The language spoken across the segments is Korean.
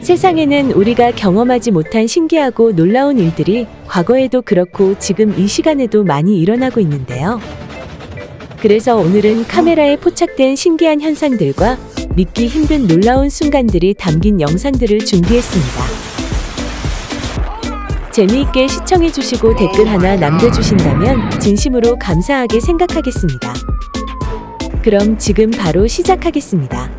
세상에는 우리가 경험하지 못한 신기하고 놀라운 일들이 과거에도 그렇고 지금 이 시간에도 많이 일어나고 있는데요. 그래서 오늘은 카메라에 포착된 신기한 현상들과 믿기 힘든 놀라운 순간들이 담긴 영상들을 준비했습니다. 재미있게 시청해주시고 댓글 하나 남겨주신다면 진심으로 감사하게 생각하겠습니다. 그럼 지금 바로 시작하겠습니다.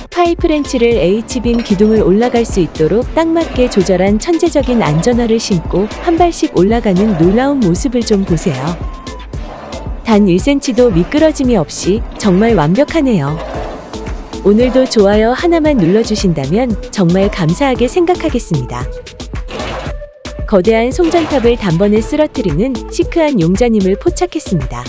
파이프 렌치를 H빔 기둥을 올라갈 수 있도록 딱 맞게 조절한 천재적인 안전화를 신고 한 발씩 올라가는 놀라운 모습을 좀 보세요. 단 1cm도 미끄러짐이 없이 정말 완벽하네요. 오늘도 좋아요 하나만 눌러주신다면 정말 감사하게 생각하겠습니다. 거대한 송전탑을 단번에 쓰러뜨리는 시크한 용자님을 포착했습니다.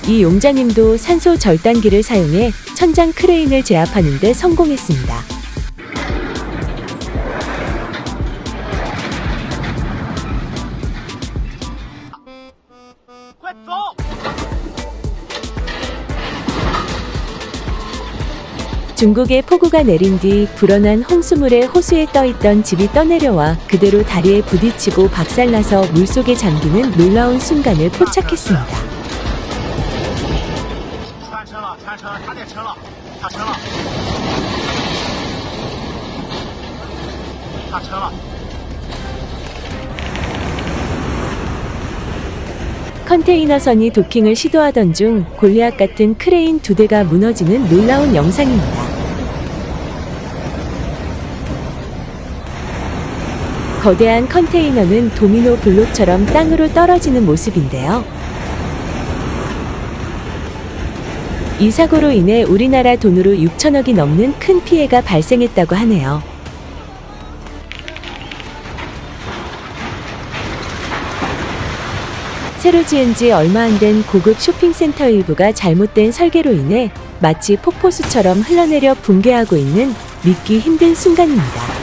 이 용자님도 산소 절단기를 사용해 천장 크레인을 제압하는 데 성공했습니다. 중국에 폭우가 내린 뒤 불어난 홍수물에 호수에 떠있던 집이 떠내려와 그대로 다리에 부딪히고 박살나서 물속에 잠기는 놀라운 순간을 포착했습니다. 컨테이너선이 도킹을 시도하던 중 골리앗 같은 크레인 2대가 무너지는 놀라운 영상입니다. 거대한 컨테이너는 도미노 블록처럼 땅으로 떨어지는 모습인데요. 이 사고로 인해 우리나라 돈으로 6천억이 넘는 큰 피해가 발생했다고 하네요. 새로 지은 지 얼마 안 된 고급 쇼핑센터 일부가 잘못된 설계로 인해 마치 폭포수처럼 흘러내려 붕괴하고 있는 믿기 힘든 순간입니다.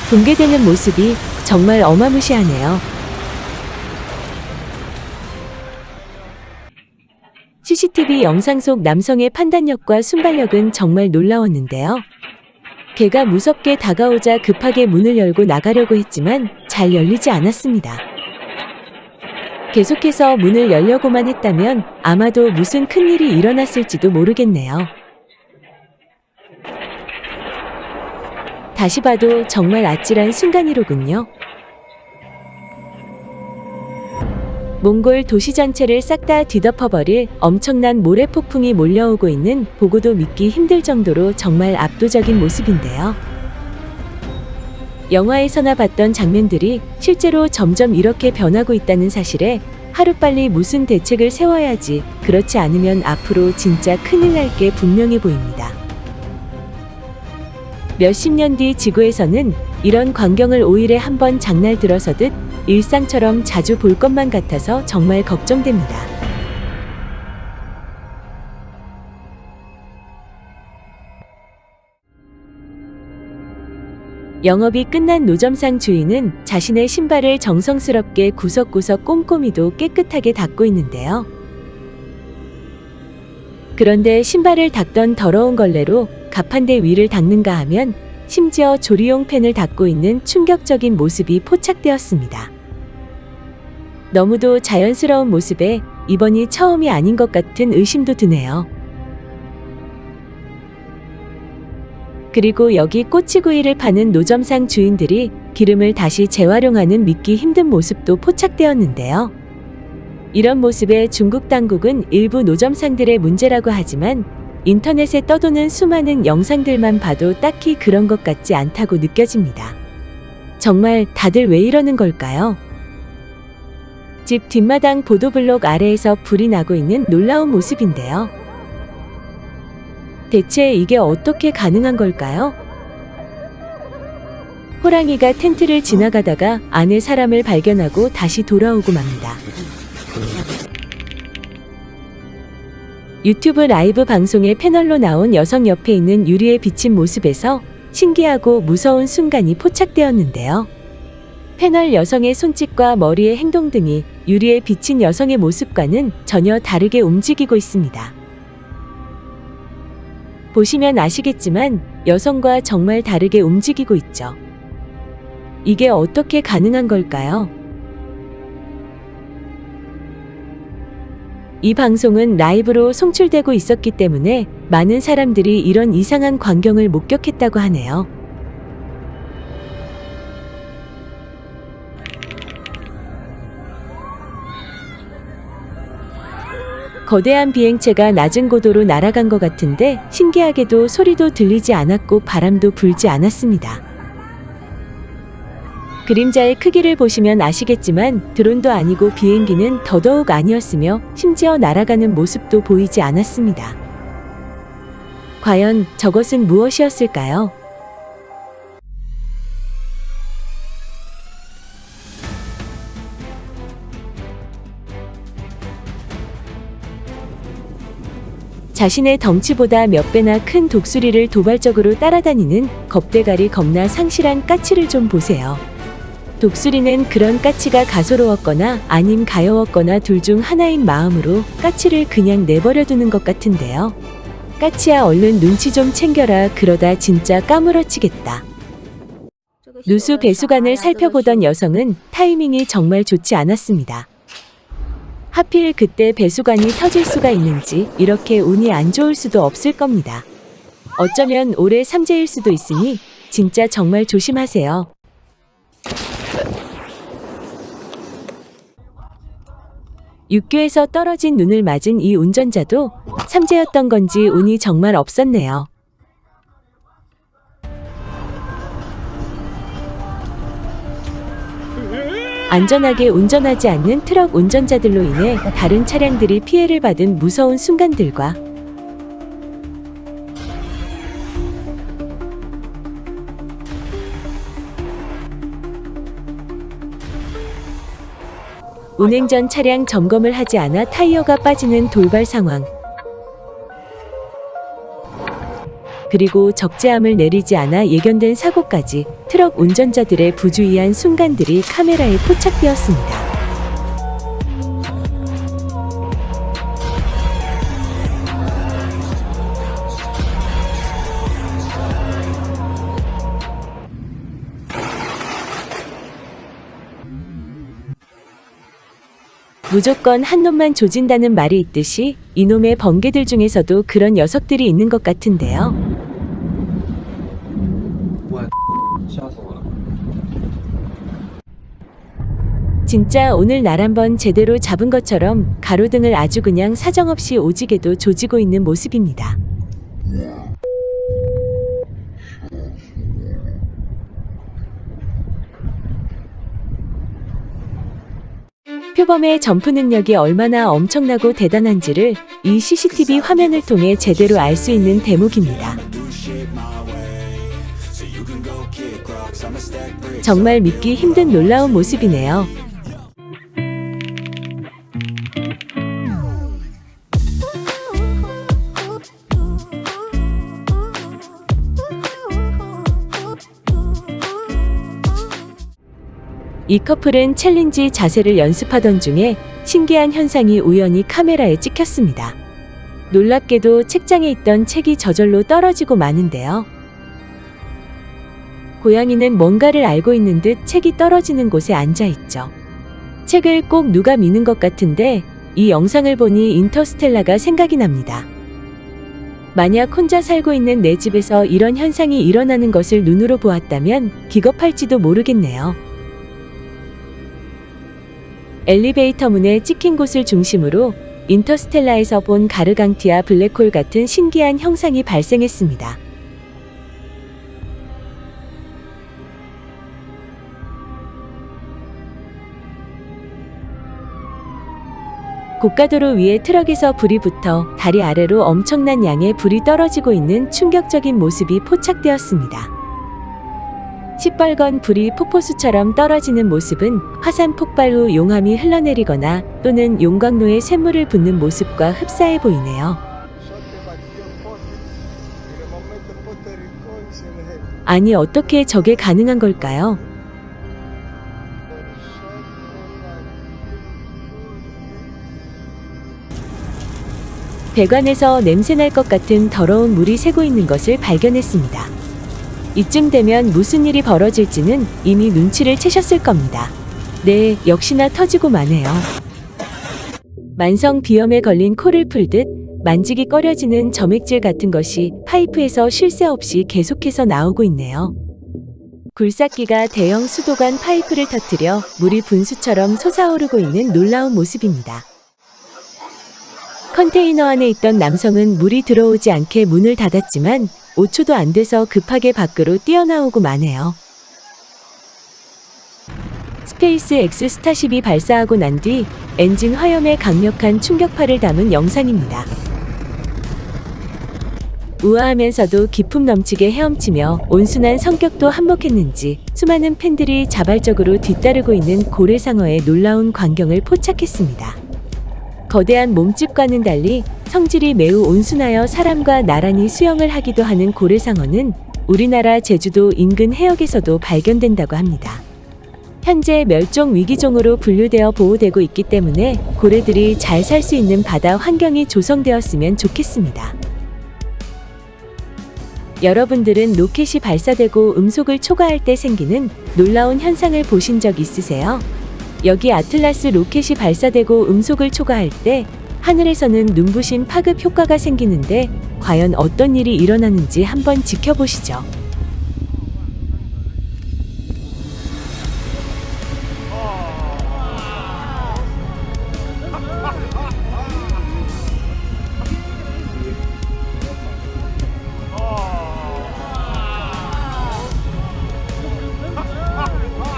붕괴되는 모습이 정말 어마무시하네요. CCTV 영상 속 남성의 판단력과 순발력은 정말 놀라웠는데요. 개가 무섭게 다가오자 급하게 문을 열고 나가려고 했지만 잘 열리지 않았습니다. 계속해서 문을 열려고만 했다면 아마도 무슨 큰일이 일어났을지도 모르겠네요. 다시 봐도 정말 아찔한 순간이로군요. 몽골 도시 전체를 싹 다 뒤덮어버릴 엄청난 모래폭풍이 몰려오고 있는 보고도 믿기 힘들 정도로 정말 압도적인 모습인데요. 영화에서나 봤던 장면들이 실제로 점점 이렇게 변하고 있다는 사실에 하루빨리 무슨 대책을 세워야지, 그렇지 않으면 앞으로 진짜 큰일 날 게 분명해 보입니다. 몇십 년 뒤 지구에서는 이런 광경을 5일에 한 번 장날 들어서듯 일상처럼 자주 볼 것만 같아서 정말 걱정됩니다. 영업이 끝난 노점상 주인은 자신의 신발을 정성스럽게 구석구석 꼼꼼히도 깨끗하게 닦고 있는데요. 그런데 신발을 닦던 더러운 걸레로 가판대 위를 닦는가 하면 심지어 조리용 팬을 닦고 있는 충격적인 모습이 포착되었습니다. 너무도 자연스러운 모습에 이번이 처음이 아닌 것 같은 의심도 드네요. 그리고 여기 꼬치구이를 파는 노점상 주인들이 기름을 다시 재활용하는 믿기 힘든 모습도 포착되었는데요. 이런 모습에 중국 당국은 일부 노점상들의 문제라고 하지만 인터넷에 떠도는 수많은 영상들만 봐도 딱히 그런 것 같지 않다고 느껴집니다. 정말 다들 왜 이러는 걸까요? 집 뒷마당 보도블록 아래에서 불이 나고 있는 놀라운 모습인데요. 대체 이게 어떻게 가능한 걸까요? 호랑이가 텐트를 지나가다가 안에 사람을 발견하고 다시 돌아오고 맙니다. 유튜브 라이브 방송의 패널로 나온 여성 옆에 있는 유리에 비친 모습에서 신기하고 무서운 순간이 포착되었는데요. 패널 여성의 손짓과 머리의 행동 등이 유리에 비친 여성의 모습과는 전혀 다르게 움직이고 있습니다. 보시면 아시겠지만 여성과 정말 다르게 움직이고 있죠. 이게 어떻게 가능한 걸까요? 이 방송은 라이브로 송출되고 있었기 때문에 많은 사람들이 이런 이상한 광경을 목격했다고 하네요. 거대한 비행체가 낮은 고도로 날아간 것 같은데 신기하게도 소리도 들리지 않았고 바람도 불지 않았습니다. 그림자의 크기를 보시면 아시겠지만 드론도 아니고 비행기는 더더욱 아니었으며 심지어 날아가는 모습도 보이지 않았습니다. 과연 저것은 무엇이었을까요? 자신의 덩치보다 몇 배나 큰 독수리를 도발적으로 따라다니는 겁대가리 겁나 상실한 까치를 좀 보세요. 독수리는 그런 까치가 가소로웠거나 아님 가여웠거나 둘 중 하나인 마음으로 까치를 그냥 내버려 두는 것 같은데요. 까치야 얼른 눈치 좀 챙겨라, 그러다 진짜 까무러치겠다. 누수 배수관을 살펴보던 여성은 타이밍이 정말 좋지 않았습니다. 하필 그때 배수관이 터질 수가 있는지 이렇게 운이 안 좋을 수도 없을 겁니다. 어쩌면 올해 삼재일 수도 있으니 진짜 정말 조심하세요. 육교에서 떨어진 눈을 맞은 이 운전자도 삼재였던 건지 운이 정말 없었네요. 안전하게 운전하지 않는 트럭 운전자들로 인해 다른 차량들이 피해를 받은 무서운 순간들과 운행 전 차량 점검을 하지 않아 타이어가 빠지는 돌발 상황, 그리고 적재함을 내리지 않아 예견된 사고까지 트럭 운전자들의 부주의한 순간들이 카메라에 포착되었습니다. 무조건 한 놈만 조진다는 말이 있듯이 이놈의 번개들 중에서도 그런 녀석들이 있는 것 같은데요. 진짜 오늘 날 한번 제대로 잡은 것처럼 가로등을 아주 그냥 사정없이 오지게도 조지고 있는 모습입니다. 표범의 점프 능력이 얼마나 엄청나고 대단한지를 이 CCTV 화면을 통해 제대로 알 수 있는 대목입니다. 정말 믿기 힘든 놀라운 모습이네요. 이 커플은 챌린지 자세를 연습하던 중에 신기한 현상이 우연히 카메라에 찍혔습니다. 놀랍게도 책장에 있던 책이 저절로 떨어지고 마는데요. 고양이는 뭔가를 알고 있는 듯 책이 떨어지는 곳에 앉아있죠. 책을 꼭 누가 미는 것 같은데 이 영상을 보니 인터스텔라가 생각이 납니다. 만약 혼자 살고 있는 내 집에서 이런 현상이 일어나는 것을 눈으로 보았다면 기겁할지도 모르겠네요. 엘리베이터 문에 찍힌 곳을 중심으로 인터스텔라에서 본 가르강티아 블랙홀 같은 신기한 형상이 발생했습니다. 고가도로 위에 트럭에서 불이 붙어 다리 아래로 엄청난 양의 불이 떨어지고 있는 충격적인 모습이 포착되었습니다. 시뻘건 불이 폭포수처럼 떨어지는 모습은 화산 폭발 후 용암이 흘러내리거나 또는 용광로에 쇳물을 붓는 모습과 흡사해 보이네요. 아니 어떻게 저게 가능한 걸까요? 배관에서 냄새날 것 같은 더러운 물이 새고 있는 것을 발견했습니다. 이쯤 되면 무슨 일이 벌어질지는 이미 눈치를 채셨을 겁니다. 네, 역시나 터지고 마네요. 만성 비염에 걸린 코를 풀듯 만지기 꺼려지는 점액질 같은 것이 파이프에서 쉴 새 없이 계속해서 나오고 있네요. 굴삭기가 대형 수도관 파이프를 터뜨려 물이 분수처럼 솟아오르고 있는 놀라운 모습입니다. 컨테이너 안에 있던 남성은 물이 들어오지 않게 문을 닫았지만 5초도 안 돼서 급하게 밖으로 뛰어나오고 마네요. 스페이스 X 스타쉽이 발사하고 난 뒤 엔진 화염에 강력한 충격파를 담은 영상입니다. 우아하면서도 기품 넘치게 헤엄치며 온순한 성격도 한몫했는지 수많은 팬들이 자발적으로 뒤따르고 있는 고래상어의 놀라운 광경을 포착했습니다. 거대한 몸집과는 달리 성질이 매우 온순하여 사람과 나란히 수영을 하기도 하는 고래상어는 우리나라 제주도 인근 해역에서도 발견된다고 합니다. 현재 멸종 위기종으로 분류되어 보호되고 있기 때문에 고래들이 잘 살 수 있는 바다 환경이 조성되었으면 좋겠습니다. 여러분들은 로켓이 발사되고 음속을 초과할 때 생기는 놀라운 현상을 보신 적 있으세요? 여기 아틀라스 로켓이 발사되고 음속을 초과할 때 하늘에서는 눈부신 파급 효과가 생기는데 과연 어떤 일이 일어나는지 한번 지켜보시죠.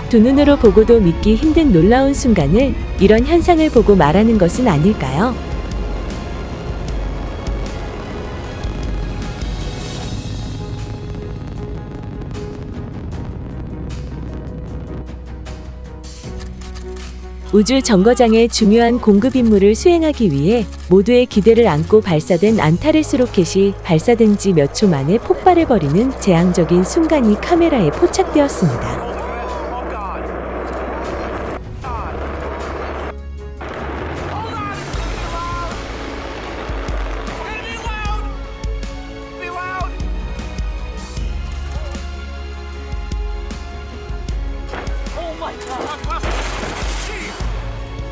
두 눈으로 보고도 믿기 힘든 놀라운 순간을 이런 현상을 보고 말하는 것은 아닐까요? 우주 정거장의 중요한 공급 임무를 수행하기 위해 모두의 기대를 안고 발사된 안타레스 로켓이 발사된 지 몇 초 만에 폭발해버리는 재앙적인 순간이 카메라에 포착되었습니다.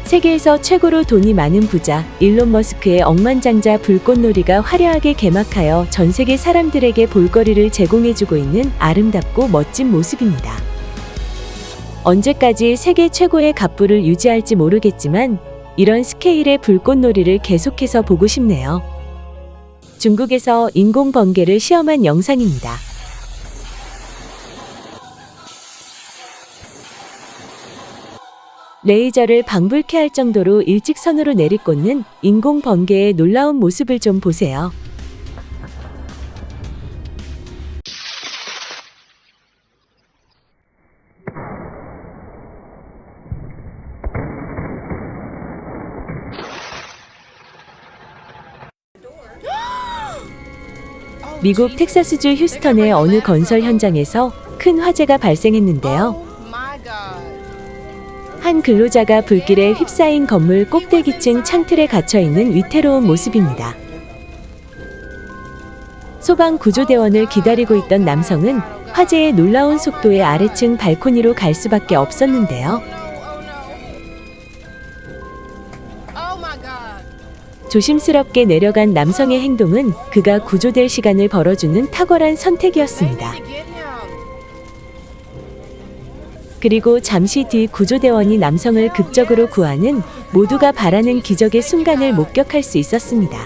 세계에서 최고로 돈이 많은 부자 일론 머스크의 억만장자 불꽃놀이가 화려하게 개막하여 전 세계 사람들에게 볼거리를 제공해주고 있는 아름답고 멋진 모습입니다. 언제까지 세계 최고의 갑부를 유지할지 모르겠지만 이런 스케일의 불꽃놀이를 계속해서 보고 싶네요. 중국에서 인공 번개를 시험한 영상입니다. 레이저를 방불케 할 정도로 일직선으로 내리꽂는 인공 번개의 놀라운 모습을 좀 보세요. 미국 텍사스주 휴스턴의 어느 건설 현장에서 큰 화재가 발생했는데요. 한 근로자가 불길에 휩싸인 건물 꼭대기층 창틀에 갇혀있는 위태로운 모습입니다. 소방구조대원을 기다리고 있던 남성은 화재의 놀라운 속도에 아래층 발코니로 갈 수밖에 없었는데요. 조심스럽게 내려간 남성의 행동은 그가 구조될 시간을 벌어주는 탁월한 선택이었습니다. 그리고 잠시 뒤 구조대원이 남성을 극적으로 구하는 모두가 바라는 기적의 순간을 목격할 수 있었습니다.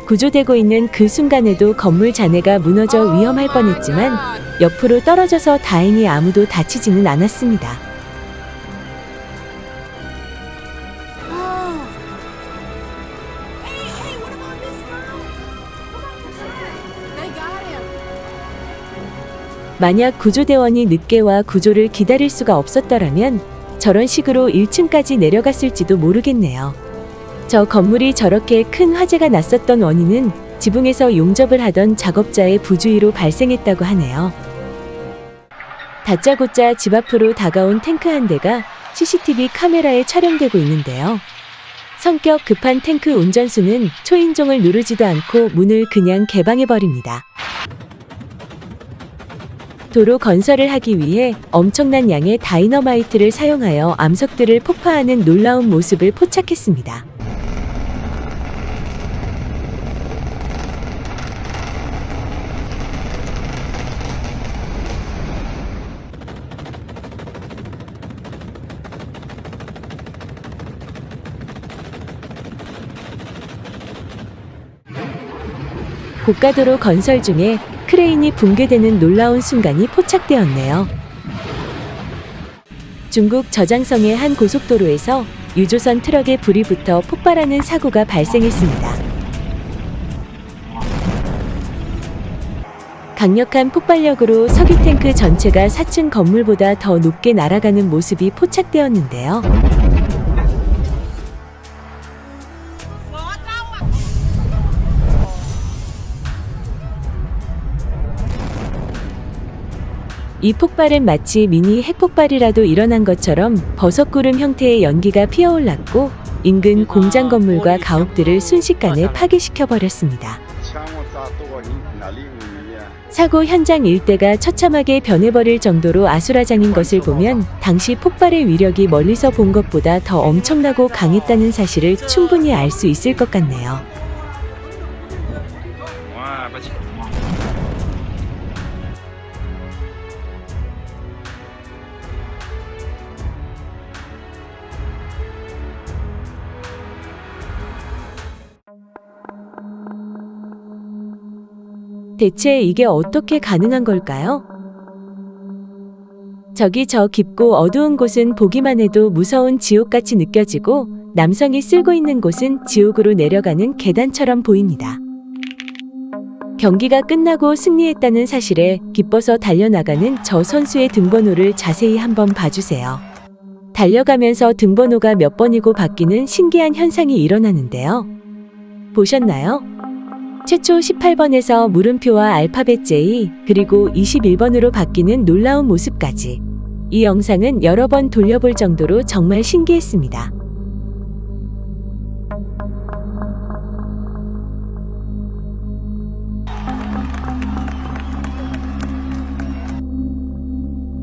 구조되고 있는 그 순간에도 건물 잔해가 무너져 위험할 뻔했지만 옆으로 떨어져서 다행히 아무도 다치지는 않았습니다. 만약 구조대원이 늦게 와 구조를 기다릴 수가 없었더라면 저런 식으로 1층까지 내려갔을지도 모르겠네요. 저 건물이 저렇게 큰 화재가 났었던 원인은 지붕에서 용접을 하던 작업자의 부주의로 발생했다고 하네요. 다짜고짜 집 앞으로 다가온 탱크 한 대가 CCTV 카메라에 촬영되고 있는데요. 성격 급한 탱크 운전수는 초인종을 누르지도 않고 문을 그냥 개방해버립니다. 도로 건설을 하기 위해 엄청난 양의 다이너마이트를 사용하여 암석들을 폭파하는 놀라운 모습을 포착했습니다. 고가도로 건설 중에 크레인이 붕괴되는 놀라운 순간이 포착되었네요. 중국 저장성의 한 고속도로에서 유조선 트럭에 불이 붙어 폭발하는 사고가 발생했습니다. 강력한 폭발력으로 석유 탱크 전체가 4층 건물보다 더 높게 날아가는 모습이 포착되었는데요. 이 폭발은 마치 미니 핵폭발이라도 일어난 것처럼 버섯구름 형태의 연기가 피어올랐고 인근 공장 건물과 가옥들을 순식간에 파괴시켜 버렸습니다. 사고 현장 일대가 처참하게 변해버릴 정도로 아수라장인 것을 보면 당시 폭발의 위력이 멀리서 본 것보다 더 엄청나고 강했다는 사실을 충분히 알 수 있을 것 같네요. 대체 이게 어떻게 가능한 걸까요? 저기 저 깊고 어두운 곳은 보기만 해도 무서운 지옥같이 느껴지고 남성이 쓸고 있는 곳은 지옥으로 내려가는 계단처럼 보입니다. 경기가 끝나고 승리했다는 사실에 기뻐서 달려나가는 저 선수의 등번호를 자세히 한번 봐주세요. 달려가면서 등번호가 몇 번이고 바뀌는 신기한 현상이 일어나는데요. 보셨나요? 최초 18번에서 물음표와 알파벳 J 그리고 21번으로 바뀌는 놀라운 모습까지. 이 영상은 여러 번 돌려볼 정도로 정말 신기했습니다.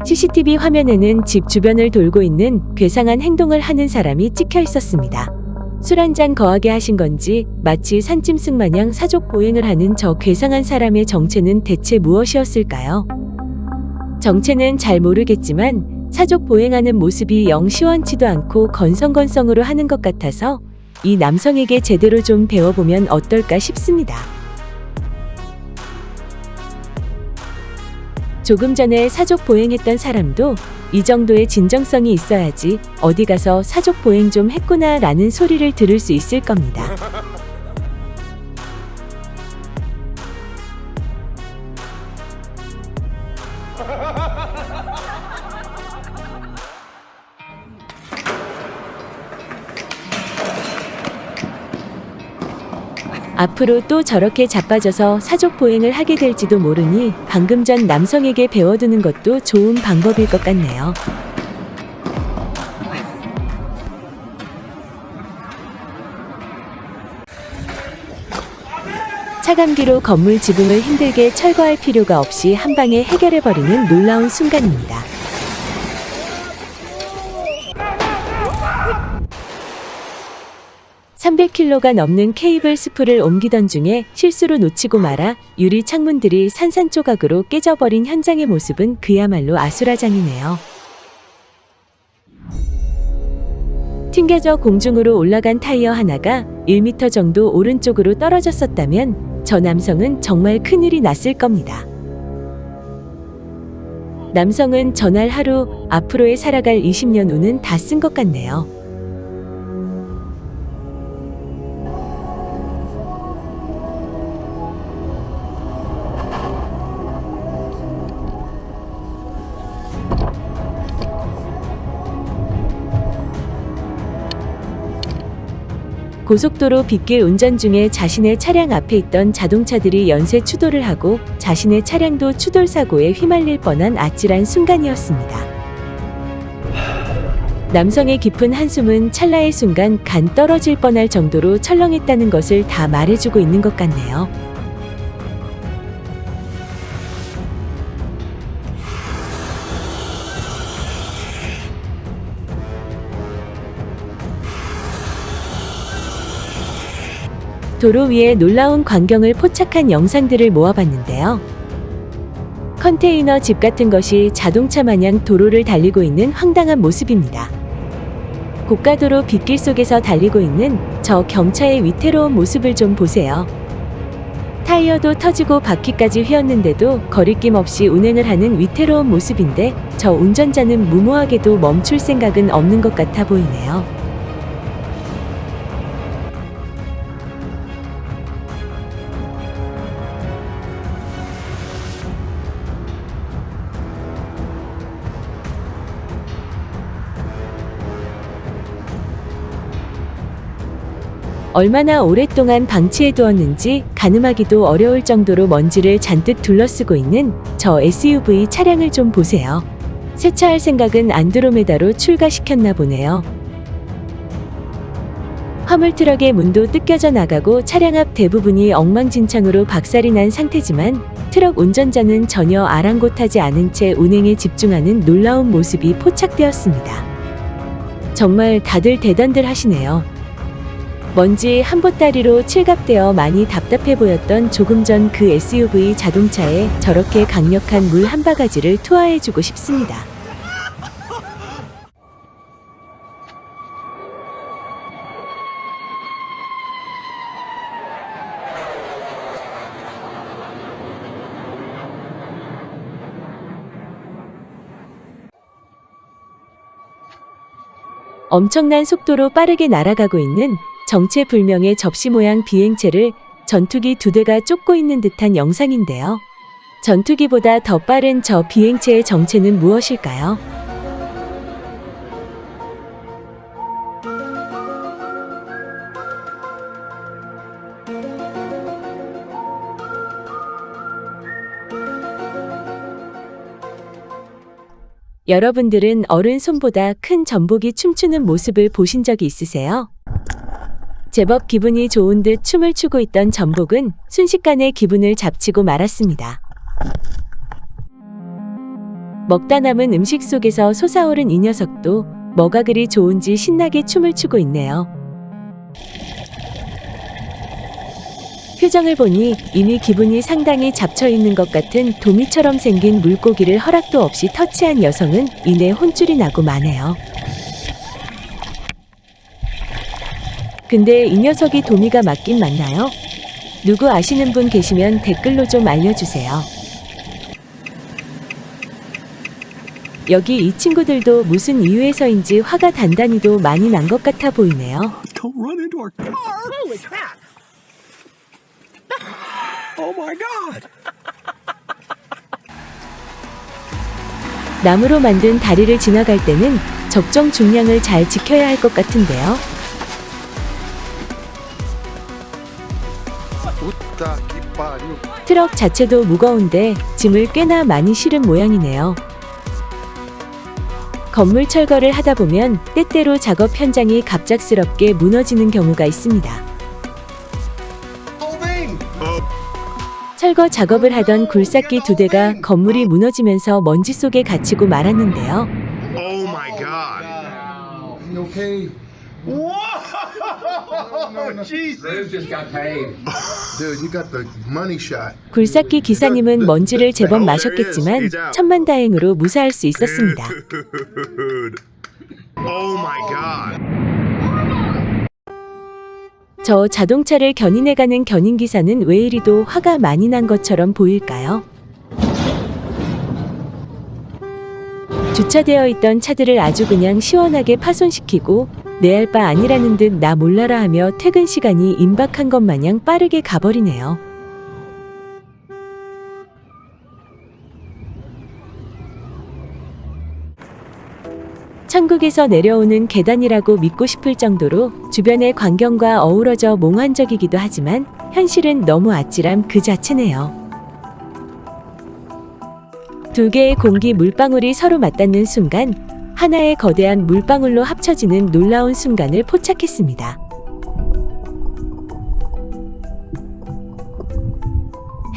CCTV 화면에는 집 주변을 돌고 있는 괴상한 행동을 하는 사람이 찍혀 있었습니다. 술 한잔 거하게 하신 건지 마치 산짐승 마냥 사족 보행을 하는 저 괴상한 사람의 정체는 대체 무엇이었을까요? 정체는 잘 모르겠지만 사족 보행하는 모습이 영 시원치도 않고 건성건성으로 하는 것 같아서 이 남성에게 제대로 좀 배워보면 어떨까 싶습니다. 조금 전에 사족 보행했던 사람도 이 정도의 진정성이 있어야지 어디 가서 사족 보행 좀 했구나 라는 소리를 들을 수 있을 겁니다. 앞으로 또 저렇게 자빠져서 사족 보행을 하게 될지도 모르니 방금 전 남성에게 배워두는 것도 좋은 방법일 것 같네요. 차감기로 건물 지붕을 힘들게 철거할 필요가 없이 한 방에 해결해버리는 놀라운 순간입니다. (300kg가) 넘는 케이블 스풀을 옮기던 중에 실수로 놓치고 말아 유리 창문들이 산산조각으로 깨져버린 현장의 모습은 그야말로 아수라장이네요. 튕겨져 공중으로 올라간 타이어 하나가 1m 정도 오른쪽으로 떨어졌었다면 저 남성은 정말 큰일이 났을 겁니다. 남성은 전날 하루 앞으로의 살아갈 20년 후는 다 쓴 것 같네요. 고속도로 빗길 운전 중에 자신의 차량 앞에 있던 자동차들이 연쇄 추돌을 하고 자신의 차량도 추돌 사고에 휘말릴 뻔한 아찔한 순간이었습니다. 남성의 깊은 한숨은 찰나의 순간 간 떨어질 뻔할 정도로 철렁했다는 것을 다 말해주고 있는 것 같네요. 도로 위에 놀라운 광경을 포착한 영상들을 모아봤는데요. 컨테이너 집 같은 것이 자동차 마냥 도로를 달리고 있는 황당한 모습입니다. 고가도로 빗길 속에서 달리고 있는 저 경차의 위태로운 모습을 좀 보세요. 타이어도 터지고 바퀴까지 휘었는데도 거리낌 없이 운행을 하는 위태로운 모습인데 저 운전자는 무모하게도 멈출 생각은 없는 것 같아 보이네요. 얼마나 오랫동안 방치해두었는지 가늠하기도 어려울 정도로 먼지를 잔뜩 둘러쓰고 있는 저 SUV 차량을 좀 보세요. 세차할 생각은 안드로메다로 출가시켰나 보네요. 화물트럭의 문도 뜯겨져 나가고 차량 앞 대부분이 엉망진창으로 박살이 난 상태지만 트럭 운전자는 전혀 아랑곳하지 않은 채 운행에 집중하는 놀라운 모습이 포착되었습니다. 정말 다들 대단들 하시네요. 먼지 한 보따리로 칠갑되어 많이 답답해 보였던 조금 전 그 SUV 자동차에 저렇게 강력한 물 한 바가지를 투하해주고 싶습니다. 엄청난 속도로 빠르게 날아가고 있는 정체불명의 접시 모양 비행체를 전투기 2대가 쫓고 있는 듯한 영상인데요. 전투기보다 더 빠른 저 비행체의 정체는 무엇일까요? 여러분들은 어른 손보다 큰 전복이 춤추는 모습을 보신 적이 있으세요? 제법 기분이 좋은 듯 춤을 추고 있던 전복은 순식간에 기분을 잡치고 말았습니다. 먹다 남은 음식 속에서 솟아오른 이 녀석도 뭐가 그리 좋은지 신나게 춤을 추고 있네요. 표정을 보니 이미 기분이 상당히 잡쳐있는 것 같은 도미처럼 생긴 물고기를 허락도 없이 터치한 여성은 이내 혼쭐이 나고 마네요. 근데 이 녀석이 도미가 맞긴 맞나요? 누구 아시는 분 계시면 댓글로 좀 알려주세요. 여기 이 친구들도 무슨 이유에서인지 화가 단단히도 많이 난 것 같아 보이네요. Don't run into our car. Holy crap! Oh my God. 나무로 만든 다리를 지나갈 때는 적정 중량을 잘 지켜야 할 것 같은데요. Puta que pariu. 트럭 자체도 무거운데 짐을 꽤나 많이 실은 모양이네요. 건물 철거를 하다 보면 때때로 작업 현장이 갑작스럽게 무너지는 경우가 있습니다. 철거 작업을 하던 굴삭기 2대가 건물이 무너지면서 먼지 속에 갇히고 말았는데요. Oh my God. You okay? Whoa! Jesus. Bruce just got paid. Dude, you got the money shot. 굴삭기 기사님은 먼지를 제법 마셨겠지만 천만다행으로 무사할 수 있었습니다. Dude. Oh my God. 저 자동차를 견인해가는 견인기사는 왜 이리도 화가 많이 난 것처럼 보일까요? 주차되어 있던 차들을 아주 그냥 시원하게 파손시키고 내 할 바 아니라는 듯 나 몰라라 하며 퇴근 시간이 임박한 것 마냥 빠르게 가버리네요. 천국에서 내려오는 계단이라고 믿고 싶을 정도로 주변의 광경과 어우러져 몽환적이기도 하지만 현실은 너무 아찔함 그 자체네요. 두 개의 공기 물방울이 서로 맞닿는 순간 하나의 거대한 물방울로 합쳐지는 놀라운 순간을 포착했습니다.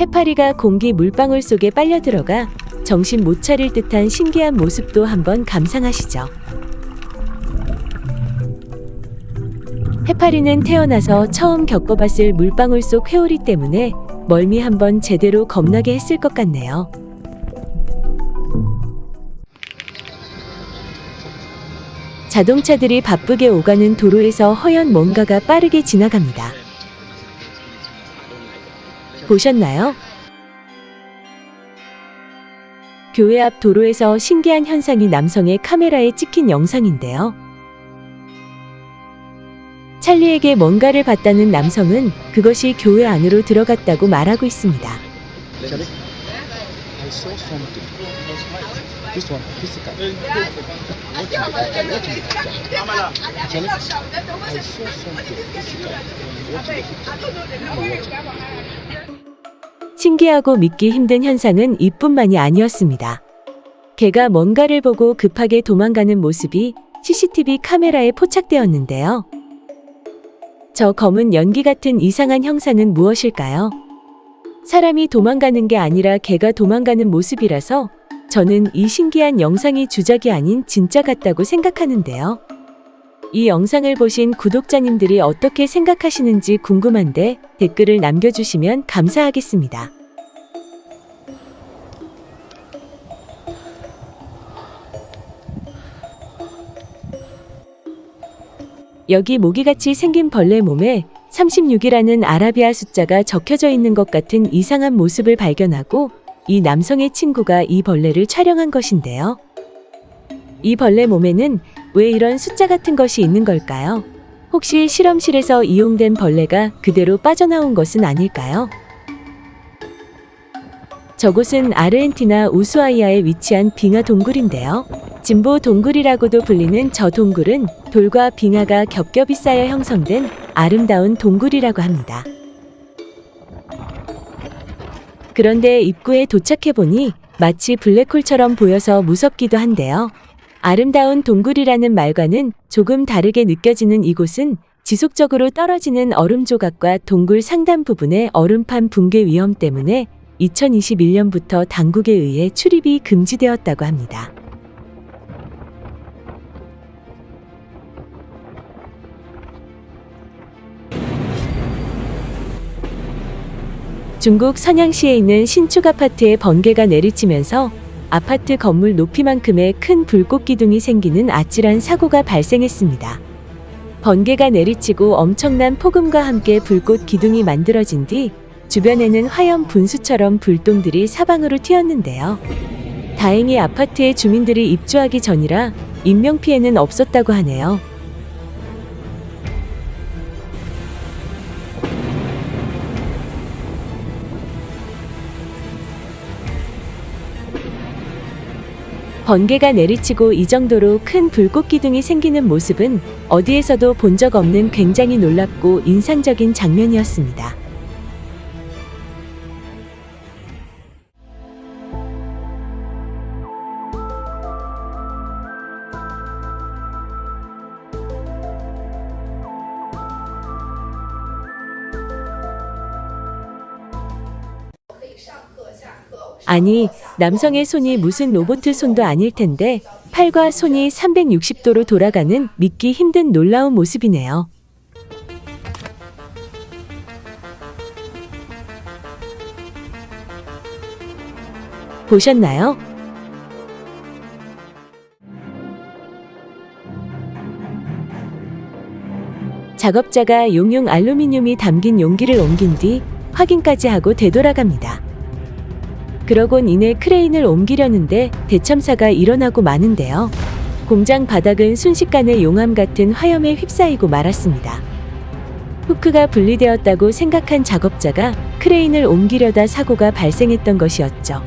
해파리가 공기 물방울 속에 빨려 들어가 정신 못 차릴 듯한 신기한 모습도 한번 감상하시죠. 해파리는 태어나서 처음 겪어봤을 물방울 속 회오리 때문에 멀미 한번 제대로 겁나게 했을 것 같네요. 자동차들이 바쁘게 오가는 도로에서 허연 뭔가가 빠르게 지나갑니다. 보셨나요? 교회 앞 도로에서 신기한 현상이 남성의 카메라에 찍힌 영상인데요. 찰리에게 뭔가를 봤다는 남성은 그것이 교회 안으로 들어갔다고 말하고 있습니다. Charlie, I saw something. This one, physical. Charlie, I saw something physical. 신기하고 믿기 힘든 현상은 이뿐만이 아니었습니다. 개가 뭔가를 보고 급하게 도망가는 모습이 CCTV 카메라에 포착되었는데요. 저 검은 연기 같은 이상한 형상은 무엇일까요? 사람이 도망가는 게 아니라 개가 도망가는 모습이라서 저는 이 신기한 영상이 주작이 아닌 진짜 같다고 생각하는데요. 이 영상을 보신 구독자님들이 어떻게 생각하시는지 궁금한데 댓글을 남겨주시면 감사하겠습니다. 여기 모기같이 생긴 벌레 몸에 36이라는 아라비아 숫자가 적혀져 있는 것 같은 이상한 모습을 발견하고 이 남성의 친구가 이 벌레를 촬영한 것인데요. 이 벌레 몸에는 왜 이런 숫자 같은 것이 있는 걸까요? 혹시 실험실에서 이용된 벌레가 그대로 빠져나온 것은 아닐까요? 저곳은 아르헨티나 우수아이아에 위치한 빙하 동굴인데요. 진보 동굴이라고도 불리는 저 동굴은 돌과 빙하가 겹겹이 쌓여 형성된 아름다운 동굴이라고 합니다. 그런데 입구에 도착해보니 마치 블랙홀처럼 보여서 무섭기도 한데요. 아름다운 동굴이라는 말과는 조금 다르게 느껴지는 이곳은 지속적으로 떨어지는 얼음 조각과 동굴 상단 부분의 얼음판 붕괴 위험 때문에 2021년부터 당국에 의해 출입이 금지되었다고 합니다. 중국 선양시에 있는 신축 아파트에 번개가 내리치면서 아파트 건물 높이만큼의 큰 불꽃 기둥이 생기는 아찔한 사고가 발생했습니다. 번개가 내리치고 엄청난 폭음과 함께 불꽃 기둥이 만들어진 뒤 주변에는 화염 분수처럼 불똥들이 사방으로 튀었는데요. 다행히 아파트에 주민들이 입주하기 전이라 인명피해는 없었다고 하네요. 번개가 내리치고 이 정도로 큰 불꽃 기둥이 생기는 모습은 어디에서도 본 적 없는 굉장히 놀랍고 인상적인 장면이었습니다. 아니, 남성의 손이 무슨 로봇 손도 아닐 텐데 팔과 손이 360도로 돌아가는 믿기 힘든 놀라운 모습이네요. 보셨나요? 작업자가 용융 알루미늄이 담긴 용기를 옮긴 뒤 확인까지 하고 되돌아갑니다. 그러곤 이내 크레인을 옮기려는데 대참사가 일어나고 마는데요. 공장 바닥은 순식간에 용암 같은 화염에 휩싸이고 말았습니다. 후크가 분리되었다고 생각한 작업자가 크레인을 옮기려다 사고가 발생했던 것이었죠.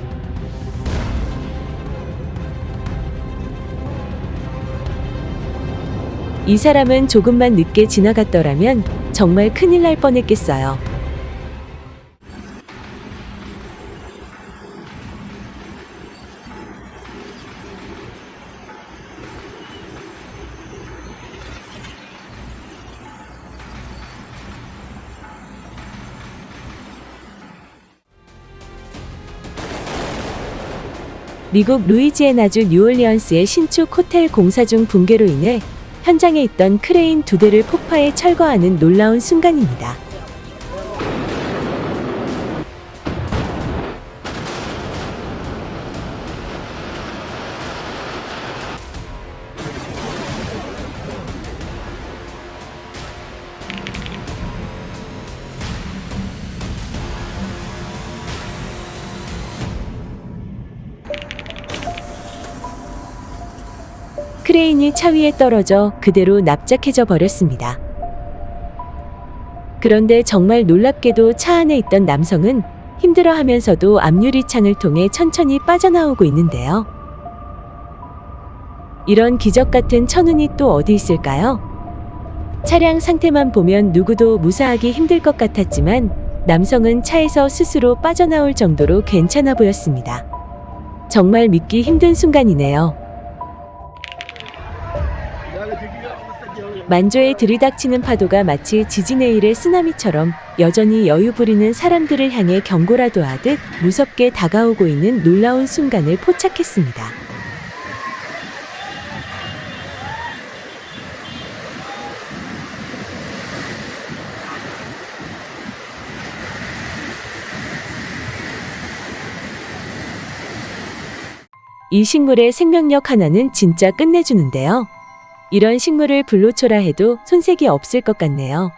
이 사람은 조금만 늦게 지나갔더라면 정말 큰일 날 뻔했겠어요. 미국 루이지애나주 뉴올리언스의 신축 호텔 공사 중 붕괴로 인해 현장에 있던 크레인 2대를 폭파해 철거하는 놀라운 순간입니다. 크레인이 차 위에 떨어져 그대로 납작해져 버렸습니다. 그런데 정말 놀랍게도 차 안에 있던 남성은 힘들어하면서도 앞유리창을 통해 천천히 빠져나오고 있는데요. 이런 기적 같은 천운이 또 어디 있을까요? 차량 상태만 보면 누구도 무사하기 힘들 것 같았지만 남성은 차에서 스스로 빠져나올 정도로 괜찮아 보였습니다. 정말 믿기 힘든 순간이네요. 만조에 들이닥치는 파도가 마치 지진의 일의 쓰나미처럼 여전히 여유 부리는 사람들을 향해 경고라도 하듯 무섭게 다가오고 있는 놀라운 순간을 포착했습니다. 이 식물의 생명력 하나는 진짜 끝내주는데요. 이런 식물을 불로초라 해도 손색이 없을 것 같네요.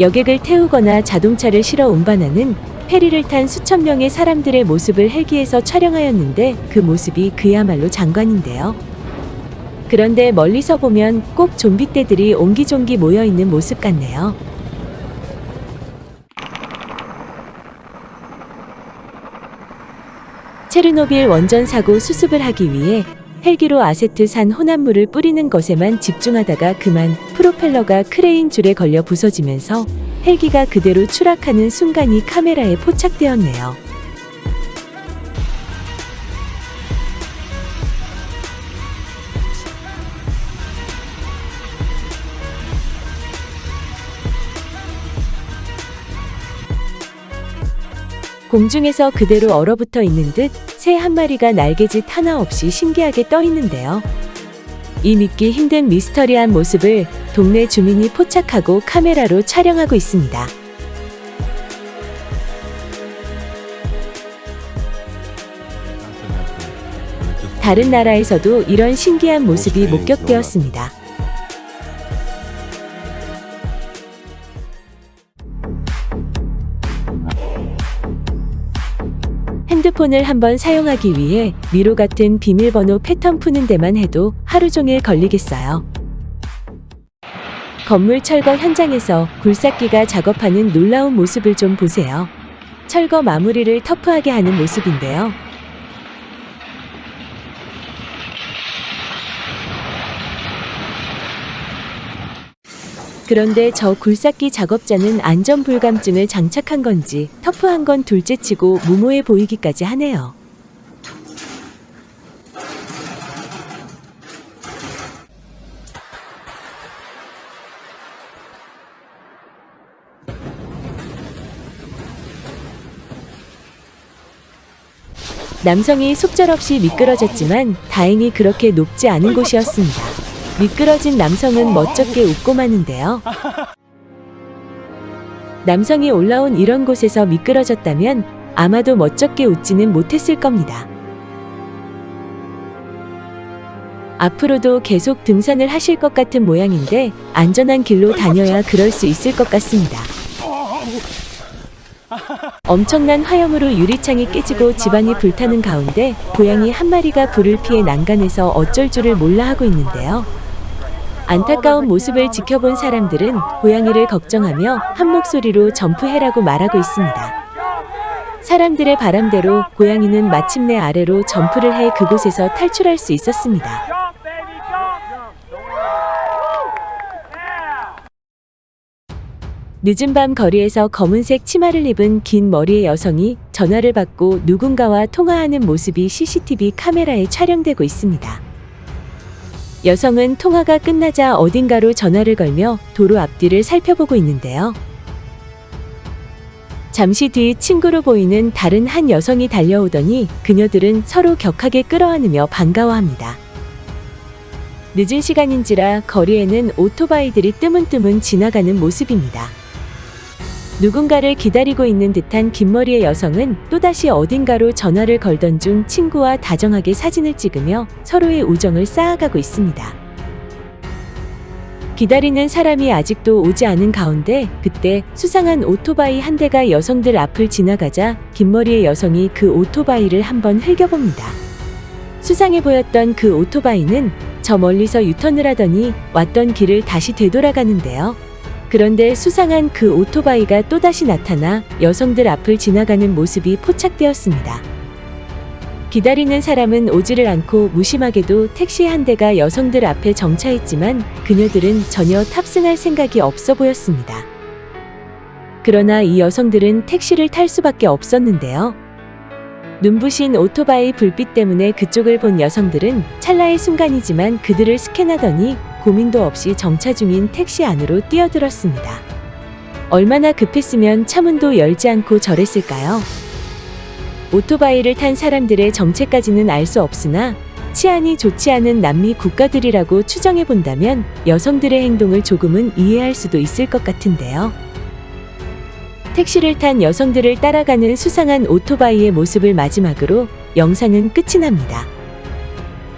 여객을 태우거나 자동차를 실어 운반하는 페리를 탄 수천 명의 사람들의 모습을 헬기에서 촬영하였는데 그 모습이 그야말로 장관인데요. 그런데 멀리서 보면 꼭 좀비 떼들이 옹기종기 모여있는 모습 같네요. 체르노빌 원전 사고 수습을 하기 위해 헬기로 아세트산 혼합물을 뿌리는 것에만 집중하다가 그만 프로펠러가 크레인 줄에 걸려 부서지면서 헬기가 그대로 추락하는 순간이 카메라에 포착되었네요. 공중에서 그대로 얼어붙어 있는 듯 새 한 마리가 날개짓 하나 없이 신기하게 떠 있는데요. 이 믿기 힘든 미스터리한 모습을 동네 주민이 포착하고 카메라로 촬영하고 있습니다. 다른 나라에서도 이런 신기한 모습이 목격되었습니다. 핸드폰을 한번 사용하기 위해 미로 같은 비밀번호 패턴 푸는 데만 해도 하루 종일 걸리겠어요. 건물 철거 현장에서 굴삭기가 작업하는 놀라운 모습을 좀 보세요. 철거 마무리를 터프하게 하는 모습인데요. 그런데 저 굴삭기 작업자는 안전불감증을 장착한 건지 터프한 건 둘째치고 무모해 보이기까지 하네요. 남성이 속절없이 미끄러졌지만 다행히 그렇게 높지 않은 곳이었습니다. 미끄러진 남성은 멋쩍게 웃고 마는데요. 남성이 올라온 이런 곳에서 미끄러졌다면 아마도 멋쩍게 웃지는 못했을 겁니다. 앞으로도 계속 등산을 하실 것 같은 모양인데 안전한 길로 다녀야 그럴 수 있을 것 같습니다. 엄청난 화염으로 유리창이 깨지고 집안이 불타는 가운데 고양이 한 마리가 불을 피해 난간에서 어쩔 줄을 몰라 하고 있는데요. 안타까운 모습을 지켜본 사람들은 고양이를 걱정하며 한 목소리로 점프해라고 말하고 있습니다. 사람들의 바람대로 고양이는 마침내 아래로 점프를 해 그곳에서 탈출할 수 있었습니다. 늦은 밤 거리에서 검은색 치마를 입은 긴 머리의 여성이 전화를 받고 누군가와 통화하는 모습이 CCTV 카메라에 촬영되고 있습니다. 여성은 통화가 끝나자 어딘가로 전화를 걸며 도로 앞뒤를 살펴보고 있는데요. 잠시 뒤 친구로 보이는 다른 한 여성이 달려오더니 그녀들은 서로 격하게 끌어안으며 반가워합니다. 늦은 시간인지라 거리에는 오토바이들이 뜨문뜨문 지나가는 모습입니다. 누군가를 기다리고 있는 듯한 긴 머리의 여성은 또다시 어딘가로 전화를 걸던 중 친구와 다정하게 사진을 찍으며 서로의 우정을 쌓아가고 있습니다. 기다리는 사람이 아직도 오지 않은 가운데 그때 수상한 오토바이 한 대가 여성들 앞을 지나가자 긴 머리의 여성이 그 오토바이를 한번 흘겨봅니다. 수상해 보였던 그 오토바이는 저 멀리서 유턴을 하더니 왔던 길을 다시 되돌아가는데요. 그런데 수상한 그 오토바이가 또다시 나타나 여성들 앞을 지나가는 모습이 포착되었습니다. 기다리는 사람은 오지를 않고 무심하게도 택시 한 대가 여성들 앞에 정차했지만 그녀들은 전혀 탑승할 생각이 없어 보였습니다. 그러나 이 여성들은 택시를 탈 수밖에 없었는데요. 눈부신 오토바이 불빛 때문에 그쪽을 본 여성들은 찰나의 순간이지만 그들을 스캔하더니 고민도 없이 정차 중인 택시 안으로 뛰어들었습니다. 얼마나 급했으면 차문도 열지 않고 저랬을까요? 오토바이를 탄 사람들의 정체까지는 알 수 없으나 치안이 좋지 않은 남미 국가들이라고 추정해 본다면 여성들의 행동을 조금은 이해할 수도 있을 것 같은데요. 택시를 탄 여성들을 따라가는 수상한 오토바이의 모습을 마지막으로 영상은 끝이 납니다.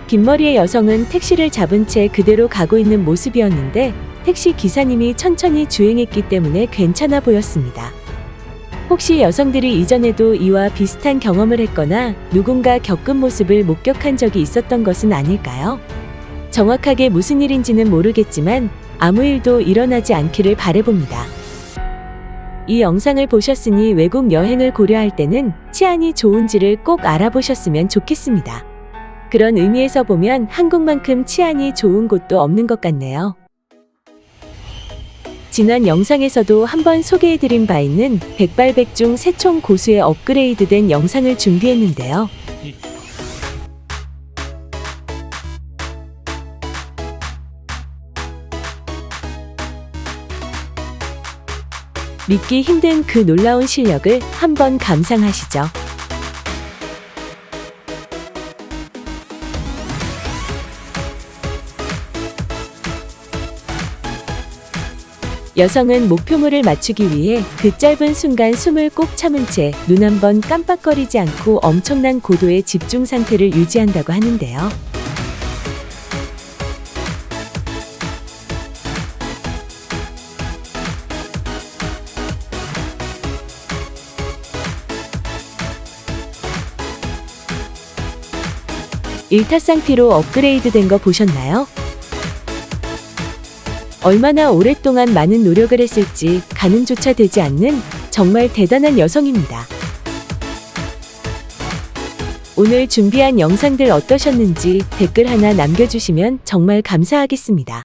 긴 머리의 여성은 택시를 잡은 채 그대로 가고 있는 모습이었는데 택시 기사님이 천천히 주행했기 때문에 괜찮아 보였습니다. 혹시 여성들이 이전에도 이와 비슷한 경험을 했거나 누군가 겪은 모습을 목격한 적이 있었던 것은 아닐까요? 정확하게 무슨 일인지는 모르겠지만 아무 일도 일어나지 않기를 바라봅니다. 이 영상을 보셨으니 외국 여행을 고려할 때는 치안이 좋은지를 꼭 알아보셨으면 좋겠습니다. 그런 의미에서 보면 한국만큼 치안이 좋은 곳도 없는 것 같네요. 지난 영상에서도 한번 소개해드린 바 있는 백발백중 새총 고수의 업그레이드된 영상을 준비했는데요. 믿기 힘든 그 놀라운 실력을 한번 감상하시죠. 여성은 목표물을 맞추기 위해 그 짧은 순간 숨을 꼭 참은 채 눈 한 번 깜빡거리지 않고 엄청난 고도의 집중 상태를 유지한다고 하는데요. 일타쌍피로 업그레이드된 거 보셨나요? 얼마나 오랫동안 많은 노력을 했을지 가늠조차 되지 않는 정말 대단한 여성입니다. 오늘 준비한 영상들 어떠셨는지 댓글 하나 남겨주시면 정말 감사하겠습니다.